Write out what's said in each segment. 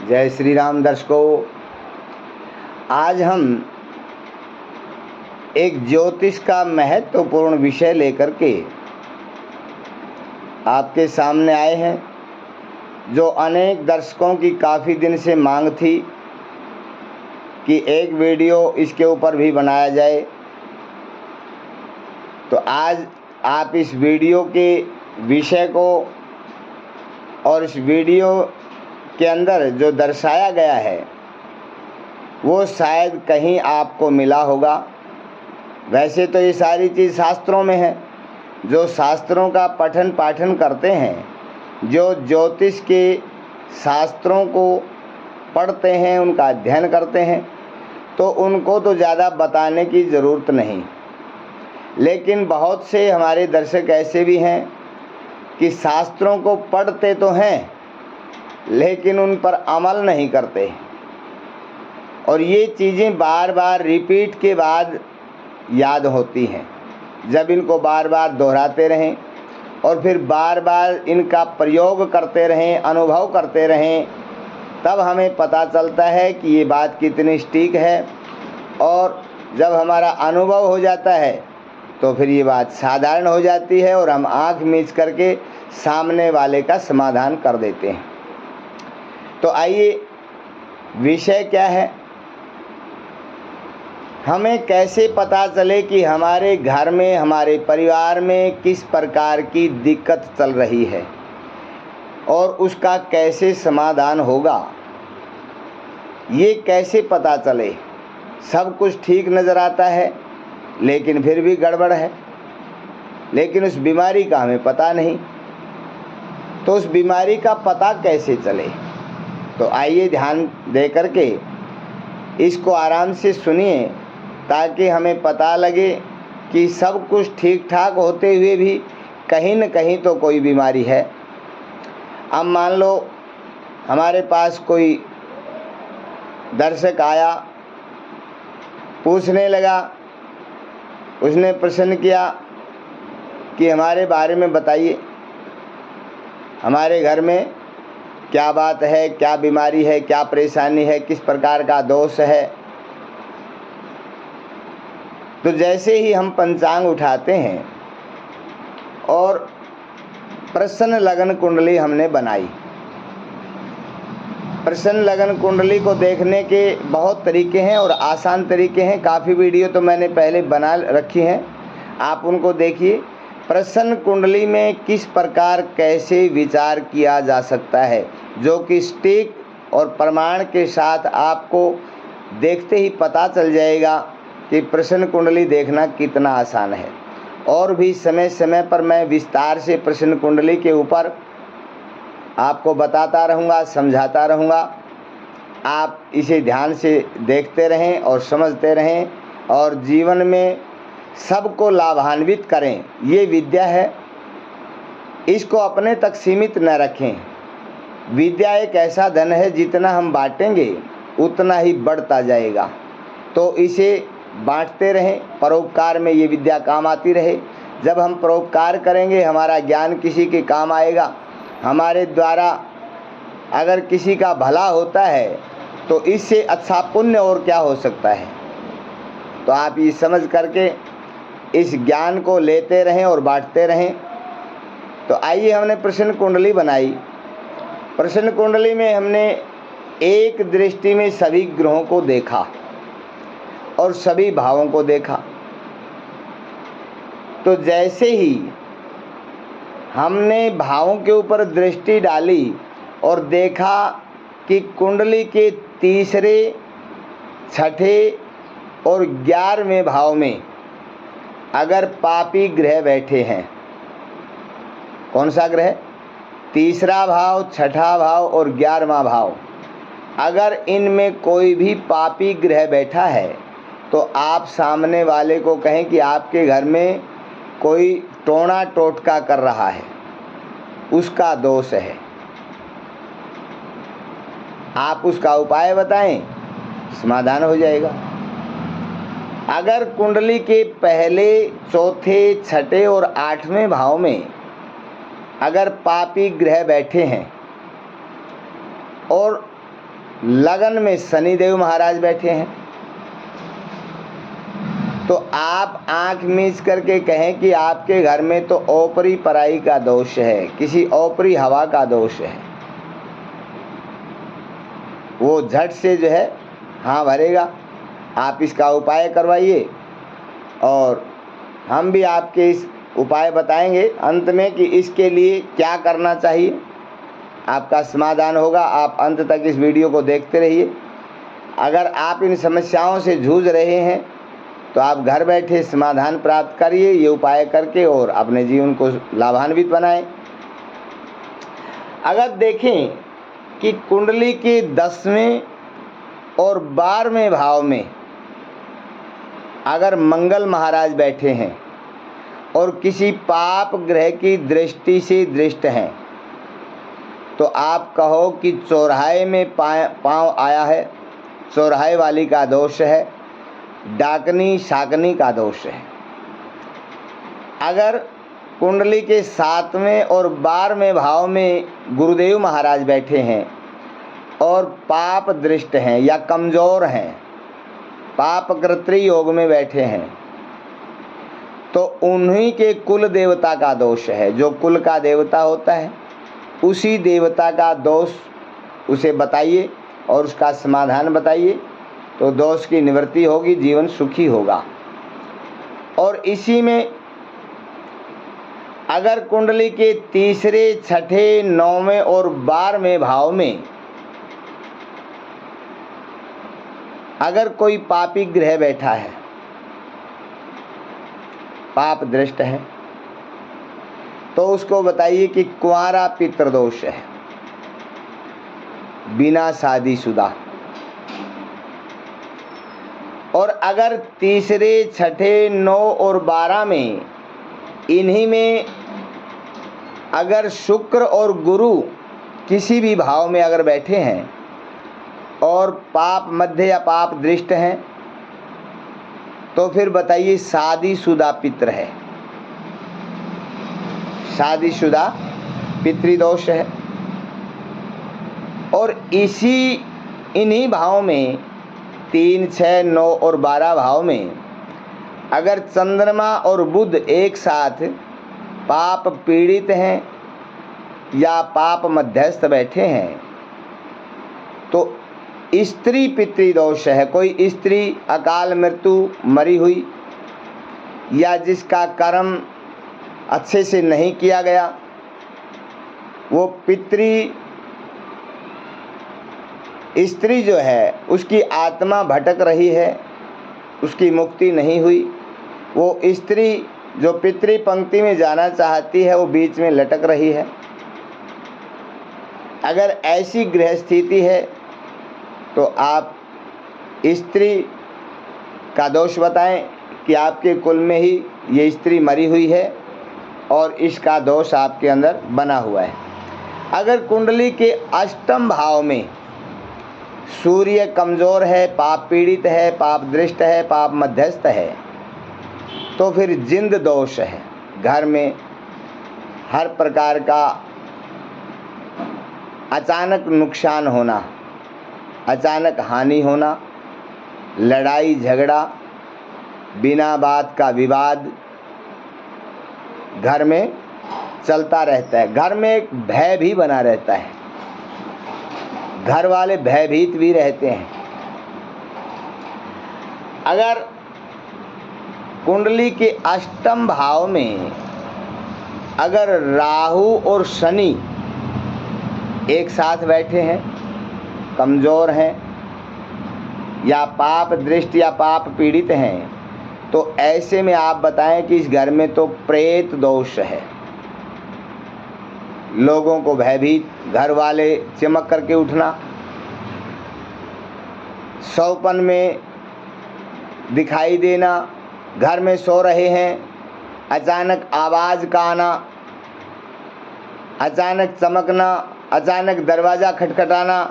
जय श्री राम दर्शकों, आज हम एक ज्योतिष का महत्वपूर्ण विषय लेकर के आपके सामने आए हैं, जो अनेक दर्शकों की काफ़ी दिन से मांग थी कि एक वीडियो इसके ऊपर भी बनाया जाए। तो आज आप इस वीडियो के विषय को और इस वीडियो के अंदर जो दर्शाया गया है वो शायद कहीं आपको मिला होगा। वैसे तो ये सारी चीज़ शास्त्रों में है। जो शास्त्रों का पठन पाठन करते हैं, जो ज्योतिष के शास्त्रों को पढ़ते हैं, उनका अध्ययन करते हैं, तो उनको तो ज़्यादा बताने की ज़रूरत नहीं। लेकिन बहुत से हमारे दर्शक ऐसे भी हैं कि शास्त्रों को पढ़ते तो हैं लेकिन उन पर अमल नहीं करते, और ये चीज़ें बार बार रिपीट के बाद याद होती हैं। जब इनको बार बार दोहराते रहें और फिर बार बार इनका प्रयोग करते रहें, अनुभव करते रहें, तब हमें पता चलता है कि ये बात कितनी सटीक है। और जब हमारा अनुभव हो जाता है तो फिर ये बात साधारण हो जाती है और हम आँख मीच करके सामने वाले का समाधान कर देते हैं। तो आइए, विषय क्या है? हमें कैसे पता चले कि हमारे घर में, हमारे परिवार में किस प्रकार की दिक्कत चल रही है और उसका कैसे समाधान होगा? ये कैसे पता चले? सब कुछ ठीक नज़र आता है लेकिन फिर भी गड़बड़ है, लेकिन उस बीमारी का हमें पता नहीं। तो उस बीमारी का पता कैसे चले? तो आइए ध्यान दे करके इसको आराम से सुनिए, ताकि हमें पता लगे कि सब कुछ ठीक ठाक होते हुए भी कहीं न कहीं तो कोई बीमारी है। अब मान लो हमारे पास कोई दर्शक आया, पूछने लगा, उसने प्रश्न किया कि हमारे बारे में बताइए, हमारे घर में क्या बात है, क्या बीमारी है, क्या परेशानी है, किस प्रकार का दोष है। तो जैसे ही हम पंचांग उठाते हैं और प्रश्न लगन कुंडली हमने बनाई। प्रश्न लगन कुंडली को देखने के बहुत तरीके हैं और आसान तरीके हैं। काफ़ी वीडियो तो मैंने पहले बना रखी हैं, आप उनको देखिए। प्रश्न कुंडली में किस प्रकार कैसे विचार किया जा सकता है, जो कि सटीक और प्रमाण के साथ आपको देखते ही पता चल जाएगा कि प्रश्न कुंडली देखना कितना आसान है। और भी समय समय पर मैं विस्तार से प्रश्न कुंडली के ऊपर आपको बताता रहूँगा, समझाता रहूँगा। आप इसे ध्यान से देखते रहें और समझते रहें और जीवन में सबको लाभान्वित करें। ये विद्या है, इसको अपने तक सीमित न रखें। विद्या एक ऐसा धन है, जितना हम बांटेंगे उतना ही बढ़ता जाएगा। तो इसे बांटते रहें, परोपकार में ये विद्या काम आती रहे। जब हम परोपकार करेंगे, हमारा ज्ञान किसी के काम आएगा। हमारे द्वारा अगर किसी का भला होता है तो इससे अच्छा पुण्य और क्या हो सकता है। तो आप ये समझ करके इस ज्ञान को लेते रहें और बांटते रहें। तो आइए, हमने प्रश्न कुंडली बनाई। प्रश्न कुंडली में हमने एक दृष्टि में सभी ग्रहों को देखा और सभी भावों को देखा। तो जैसे ही हमने भावों के ऊपर दृष्टि डाली और देखा कि कुंडली के तीसरे, छठे और 11वें भाव में अगर पापी ग्रह बैठे हैं, कौन सा ग्रह? तीसरा भाव, छठा भाव और 11वां भाव, अगर इनमें कोई भी पापी ग्रह बैठा है तो आप सामने वाले को कहें कि आपके घर में कोई टोना टोटका कर रहा है, उसका दोष है। आप उसका उपाय बताएं, समाधान हो जाएगा। अगर कुंडली के पहले, चौथे, छठे और 8वें भाव में अगर पापी ग्रह बैठे हैं और लगन में शनिदेव महाराज बैठे हैं, तो आप आंख मीच करके कहें कि आपके घर में तो ओपरी पराई का दोष है, किसी ओपरी हवा का दोष है, वो झट से जो है हाँ भरेगा। आप इसका उपाय करवाइए और हम भी आपके इस उपाय बताएंगे अंत में कि इसके लिए क्या करना चाहिए, आपका समाधान होगा। आप अंत तक इस वीडियो को देखते रहिए। अगर आप इन समस्याओं से जूझ रहे हैं तो आप घर बैठे समाधान प्राप्त करिए ये उपाय करके और अपने जीवन को लाभान्वित बनाएं। अगर देखें कि कुंडली के 10वें और 12वें भाव में अगर मंगल महाराज बैठे हैं और किसी पाप ग्रह की दृष्टि से दृष्ट हैं, तो आप कहो कि चौराहे में पांव आया है, चौराहे वाली का दोष है, डाकनी शाकनी का दोष है। अगर कुंडली के 7वें और 12वें भाव में गुरुदेव महाराज बैठे हैं और पाप दृष्ट हैं या कमज़ोर हैं, पापकृत्री योग में बैठे हैं, तो उन्हीं के कुल देवता का दोष है। जो कुल का देवता होता है उसी देवता का दोष उसे बताइए और उसका समाधान बताइए, तो दोष की निवृत्ति होगी, जीवन सुखी होगा। और इसी में अगर कुंडली के 3रे, 6ठे, 9वें और 12वें भाव में अगर कोई पापी ग्रह बैठा है, पाप दृष्ट है, तो उसको बताइए कि कुंवारा पितृदोष है, बिना शादीशुदा। और अगर 3रे, 6ठे, 9 और 12 में इन्हीं में अगर शुक्र और गुरु किसी भी भाव में अगर बैठे हैं और पाप मध्य या पाप दृष्ट हैं, तो फिर बताइए शादीशुदा पितृ है, शादीशुदा पितृदोष है। और इन्हीं भाव में 3, 6, 9 और 12 भाव में अगर चंद्रमा और बुध एक साथ पाप पीड़ित हैं या पाप मध्यस्थ बैठे हैं, तो स्त्री पितृदोष है। कोई स्त्री अकाल मृत्यु मरी हुई या जिसका कर्म अच्छे से नहीं किया गया, वो स्त्री जो है उसकी आत्मा भटक रही है, उसकी मुक्ति नहीं हुई। वो स्त्री जो पितृ पंक्ति में जाना चाहती है वो बीच में लटक रही है। अगर ऐसी ग्रह स्थिति है तो आप स्त्री का दोष बताएं कि आपके कुल में ही ये स्त्री मरी हुई है और इसका दोष आपके अंदर बना हुआ है। अगर कुंडली के 8म भाव में सूर्य कमज़ोर है, पाप पीड़ित है, पाप दृष्ट है, पाप मध्यस्थ है, तो फिर जिंद दोष है। घर में हर प्रकार का अचानक नुकसान होना, अचानक हानि होना, लड़ाई झगड़ा, बिना बात का विवाद घर में चलता रहता है। घर में एक भय भी बना रहता है, घर वाले भयभीत भी रहते हैं। अगर कुंडली के 8म भाव में अगर राहु और शनि एक साथ बैठे हैं, कमज़ोर हैं या पाप दृष्ट या पाप पीड़ित हैं, तो ऐसे में आप बताएं कि इस घर में तो प्रेत दोष है। लोगों को भयभीत, घर वाले चिमक करके उठना, सौपन में दिखाई देना, घर में सो रहे हैं, अचानक आवाज़ का आना, अचानक चमकना, अचानक दरवाज़ा खटखटाना,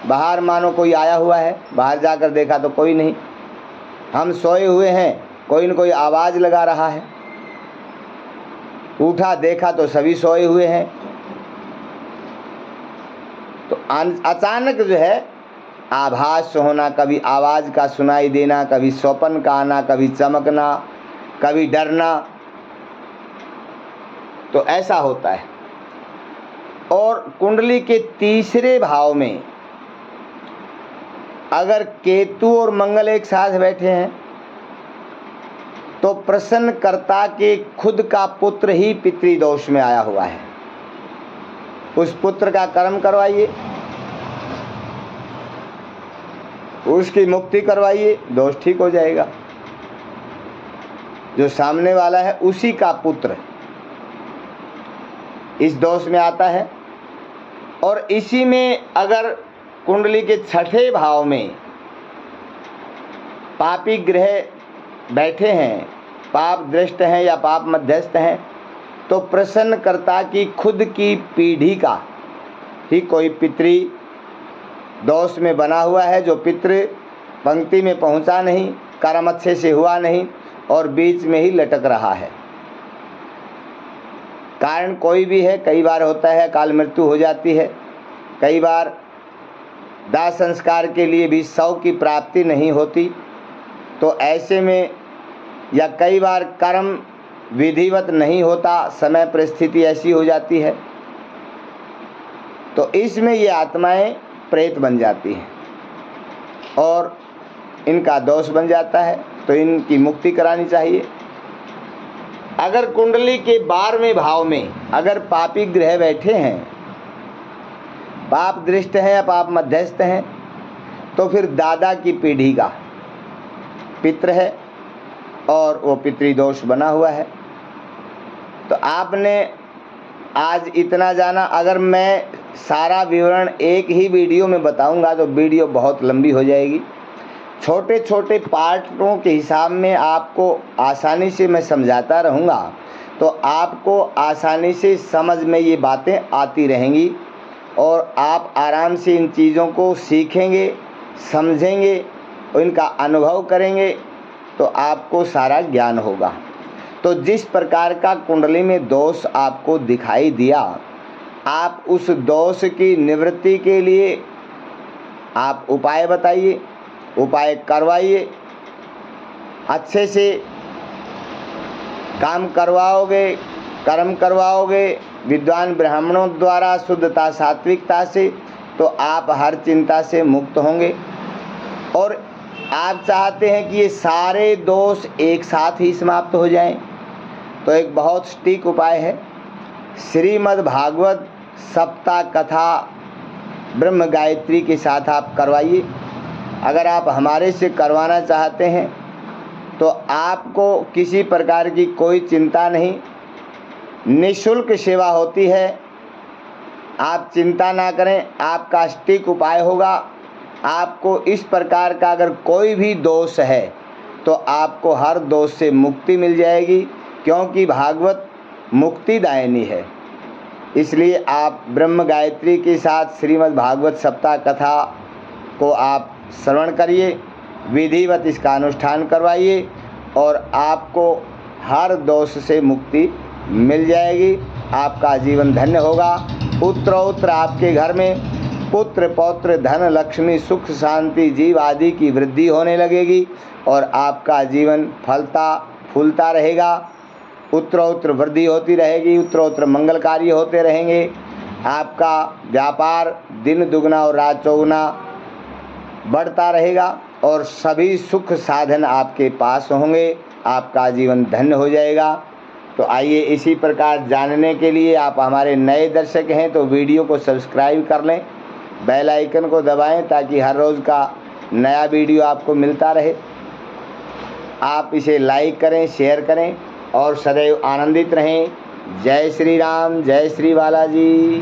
बाहर मानो कोई आया हुआ है, बाहर जाकर देखा तो कोई नहीं, हम सोए हुए हैं, कोई न कोई आवाज़ लगा रहा है, उठा देखा तो सभी सोए हुए हैं। तो अचानक जो है आभास होना, कभी आवाज़ का सुनाई देना, कभी स्वप्न का आना, कभी चमकना, कभी डरना, तो ऐसा होता है। और कुंडली के तीसरे भाव में अगर केतु और मंगल एक साथ बैठे हैं तो प्रश्नकर्ता के खुद का पुत्र ही पितृदोष में आया हुआ है, उस पुत्र का कर्म करवाइए, उसकी मुक्ति करवाइए, दोष ठीक हो जाएगा। जो सामने वाला है उसी का पुत्र इस दोष में आता है। और इसी में अगर कुंडली के छठे भाव में पापी ग्रह बैठे हैं, पाप दृष्ट हैं या पाप मध्यस्थ हैं, तो प्रश्नकर्ता की खुद की पीढ़ी का ही कोई पितृ दोष में बना हुआ है, जो पितृ पंक्ति में पहुंचा नहीं, कर्म अच्छे से हुआ नहीं और बीच में ही लटक रहा है। कारण कोई भी है, कई बार होता है काल मृत्यु हो जाती है, कई बार दाह संस्कार के लिए भी 100 की प्राप्ति नहीं होती, तो ऐसे में या कई बार कर्म विधिवत नहीं होता, समय परिस्थिति ऐसी हो जाती है, तो इसमें ये आत्माएं प्रेत बन जाती हैं और इनका दोष बन जाता है, तो इनकी मुक्ति करानी चाहिए। अगर कुंडली के 12वें भाव में अगर पापी ग्रह बैठे हैं, पाप दृष्ट हैं या पाप मध्यस्थ हैं, तो फिर दादा की पीढ़ी का पितृ है और वो पितृदोष बना हुआ है। तो आपने आज इतना जाना। अगर मैं सारा विवरण एक ही वीडियो में बताऊंगा तो वीडियो बहुत लंबी हो जाएगी। छोटे छोटे पार्टों के हिसाब में आपको आसानी से मैं समझाता रहूँगा, तो आपको आसानी से समझ में ये बातें आती रहेंगी और आप आराम से इन चीज़ों को सीखेंगे, समझेंगे और इनका अनुभव करेंगे तो आपको सारा ज्ञान होगा। तो जिस प्रकार का कुंडली में दोष आपको दिखाई दिया, आप उस दोष की निवृत्ति के लिए आप उपाय बताइए, उपाय करवाइए, अच्छे से काम करवाओगे, कर्म करवाओगे विद्वान ब्राह्मणों द्वारा शुद्धता सात्विकता से, तो आप हर चिंता से मुक्त होंगे। और आप चाहते हैं कि ये सारे दोष एक साथ ही समाप्त हो जाएं, तो एक बहुत सटीक उपाय है। श्रीमद् भागवत सप्ताह कथा ब्रह्म गायत्री के साथ आप करवाइए। अगर आप हमारे से करवाना चाहते हैं तो आपको किसी प्रकार की कोई चिंता नहीं, निःशुल्क सेवा होती है, आप चिंता ना करें। आपका सटीक उपाय होगा। आपको इस प्रकार का अगर कोई भी दोष है तो आपको हर दोष से मुक्ति मिल जाएगी, क्योंकि भागवत मुक्तिदायिनी है। इसलिए आप ब्रह्म गायत्री के साथ श्रीमद् भागवत सप्ताह कथा को आप श्रवण करिए, विधिवत इसका अनुष्ठान करवाइए और आपको हर दोष से मुक्ति मिल जाएगी। आपका जीवन धन्य होगा। उत्तरोत्तर आपके घर में पुत्र पौत्र धन लक्ष्मी सुख शांति जीव आदि की वृद्धि होने लगेगी और आपका जीवन फलता फूलता रहेगा। उत्तरोत्तर वृद्धि होती रहेगी, उत्तरोत्तर मंगलकारी होते रहेंगे। आपका व्यापार दिन दुगना और रात चौगुना बढ़ता रहेगा और सभी सुख साधन आपके पास होंगे। आपका जीवन धन्य हो जाएगा। तो आइए इसी प्रकार जानने के लिए, आप हमारे नए दर्शक हैं तो वीडियो को सब्सक्राइब कर लें, बेल आइकन को दबाएं ताकि हर रोज़ का नया वीडियो आपको मिलता रहे। आप इसे लाइक करें, शेयर करें और सदैव आनंदित रहें। जय श्री राम, जय श्री बालाजी।